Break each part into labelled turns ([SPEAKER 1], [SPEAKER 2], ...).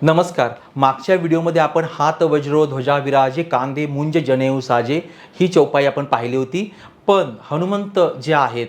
[SPEAKER 1] नमस्कार. मागच्या व्हिडिओमध्ये आपण हात वज्रो ध्वजा विराजे कांदे मुंज जनेऊ साजे ही चौपाई आपण पाहिली होती. पण हनुमंत जे आहेत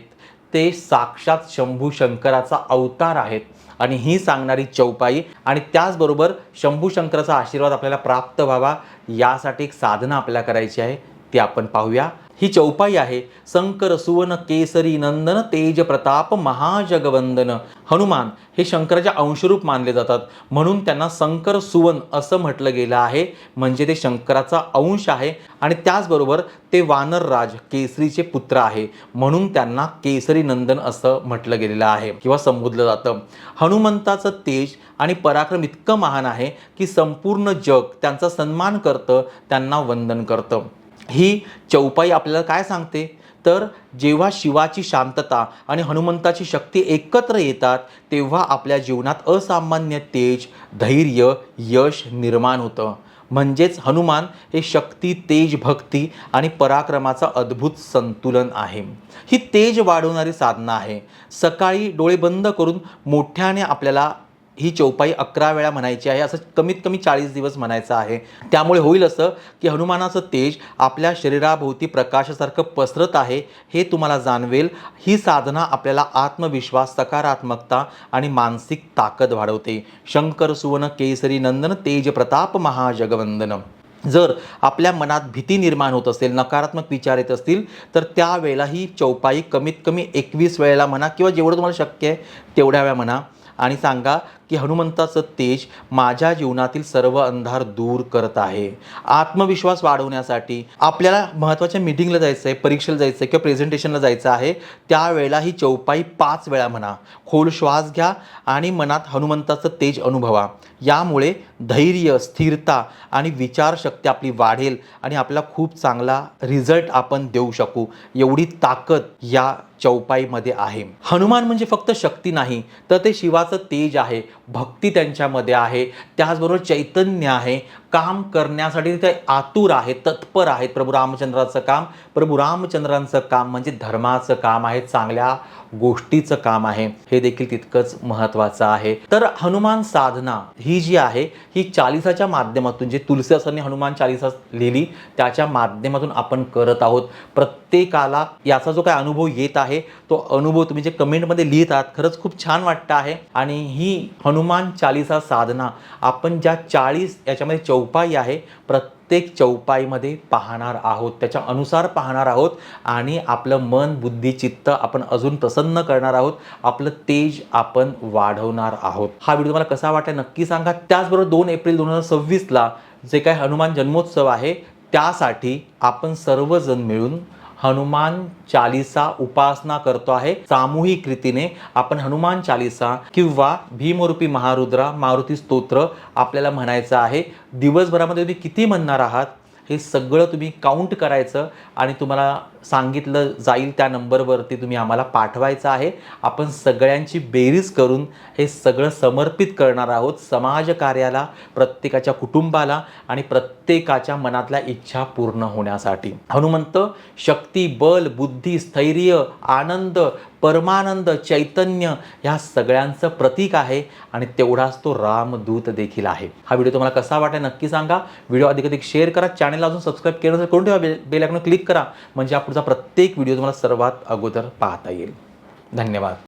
[SPEAKER 1] ते साक्षात शंभू शंकराचा अवतार आहेत आणि ही सांगणारी चौपाई आणि त्याचबरोबर शंभू शंकराचा आशीर्वाद आपल्याला प्राप्त व्हावा यासाठी एक साधना आपल्याला करायची आहे, ती आपण पाहूया. ही चौपाई आहे शंकर सुवन केसरी नंदन तेज प्रताप महाजगवंदन. हनुमान हे शंकराचे अंशरूप मानले जातात, म्हणून त्यांना शंकर सुवन असं म्हटलं गेलं आहे. म्हणजे ते शंकराचा अंश आहे आणि त्याचबरोबर ते वानरराज केसरीचे पुत्र आहे, म्हणून त्यांना केसरी नंदन असं म्हटलं गेलेलं आहे किंवा संबोधलं जातं. हनुमंताचं तेज आणि पराक्रम इतकं महान आहे की संपूर्ण जग त्यांचा सन्मान करतं, त्यांना वंदन करतं. ही चौपाई आपल्याला काय सांगते तर जेव्हा शिवाची शांतता आणि हनुमंताची शक्ती एकत्र येतात तेव्हा आपल्या जीवनात असामान्य तेज, धैर्य, यश निर्माण होतं. म्हणजेच हनुमान हे शक्ती, तेज, भक्ती आणि पराक्रमाचा अद्भुत संतुलन आहे. ही तेज वाढवणारी साधना आहे. सकाळी डोळे बंद करून मोठ्याने आपल्याला ही चौपाई 11 वेळा म्हणायची आहे. असं कमीत कमी 40 दिवस म्हणायचं आहे. त्यामुळे होईल असं की हनुमानाचं तेज आपल्या शरीराभोवती प्रकाशासारखं पसरत आहे हे तुम्हाला जाणवेल. ही साधना आपल्याला आत्मविश्वास, सकारात्मकता आणि मानसिक ताकद वाढवते. शंकर सुवन केसरी नंदन तेज प्रताप महाजगवंदन. जर आपल्या मनात भीती निर्माण होत असेल, नकारात्मक विचार येत असतील तर त्यावेळेला ही चौपाई कमीत कमी 21 वेळेला म्हणा किंवा जेवढं तुम्हाला शक्य आहे तेवढ्या वेळा म्हणा आणि सांगा की हनुमंताचं तेज माझ्या जीवनातील सर्व अंधार दूर करत आहे. आत्मविश्वास वाढवण्यासाठी आपल्याला महत्त्वाच्या मीटिंगला जायचं आहे, परीक्षेला जायचं आहे किंवा प्रेझेंटेशनला जायचं आहे, त्यावेळेला ही चौपाई 5 वेळा म्हणा. खोल श्वास घ्या आणि मनात हनुमंताचं तेज अनुभवा. यामुळे धैर्य, स्थिरता आणि विचारशक्ती आपली वाढेल आणि आपल्याला खूप चांगला रिझल्ट आपण देऊ शकू एवढी ताकद या चौपाईमध्ये आहे. हनुमान म्हणजे फक्त शक्ती नाही तर ते शिवाचं तेज आहे, भक्ती त्यांच्यामध्ये आहे, त्याचबरोबर चैतन्य आहे. काम करण्यासाठी ते आतुर आहेत, तत्पर आहेत. प्रभू रामचंद्रांचं काम म्हणजे धर्माचं काम आहे, चांगल्या गोष्टीचं काम आहे. हे देखील तितकंच महत्त्वाचं आहे. तर हनुमान साधना ही जी आहे ही चालीसाच्या माध्यमातून, जे तुलसीदासांनी हनुमान चालीसा लिहिली त्याच्या माध्यमातून आपण करत आहोत. प्रत्येकाला याचा जो काय अनुभव येत आहे तो अनुभव तुम्ही जे कमेंटमध्ये लिहितात खरंच खूप छान वाटतं आहे. आणि ही हनुमान चालीसा साधना आपण ज्या 40 याच्यामध्ये चौपाई आहे प्रत्येक चौपाईमध्ये पाहणार आहोत, त्याच्या अनुसार पाहणार आहोत आणि आपलं मन, बुद्धी, चित्त आपण अजून प्रसन्न करणार आहोत, आपलं तेज आपण वाढवणार आहोत. हा व्हिडिओ तुम्हाला कसा वाटला नक्की सांगा. त्याचबरोबर 2 एप्रिल 2026ला जे काय हनुमान जन्मोत्सव आहे त्यासाठी आपण सर्वजण मिळून हनुमान चालीसा उपासना करतो आहे. सामूहिक रीतीने आपण हनुमान चालीसा किंवा भीमरूपी महारुद्रा, मारुती स्तोत्र आपल्याला म्हणायचं आहे. दिवसभरामध्ये तुम्ही किती म्हणणार आहात हे सगळं तुम्ही काउंट करायचं आणि तुम्हाला सांगितलं जाईल त्या नंबरवरती तुम्ही आम्हाला पाठवायचं आहे. आपण सगळ्यांची बेरीज करून हे सगळं समर्पित करणार आहोत समाजकार्याला, प्रत्येकाच्या कुटुंबाला आणि प्रत्येकाच्या मनातल्या इच्छा पूर्ण होण्यासाठी. हनुमंत शक्ती, बल, बुद्धी, स्थैर्य, आनंद, परमानंद, चैतन्य ह्या सगळ्यांचं प्रतीक आहे आणि तेवढाच तो रामदूत देखील आहे. हा व्हिडिओ तुम्हाला कसा वाटला नक्की सांगा. व्हिडिओ अधिक शेअर करा. चॅनलला अजून सबस्क्राईब केलं नसेल करून ठेवा, बेल आयकॉन क्लिक करा म्हणजे पुढचा प्रत्येक व्हिडिओ तुम्हाला सर्वात अगोदर पाहता येईल. धन्यवाद.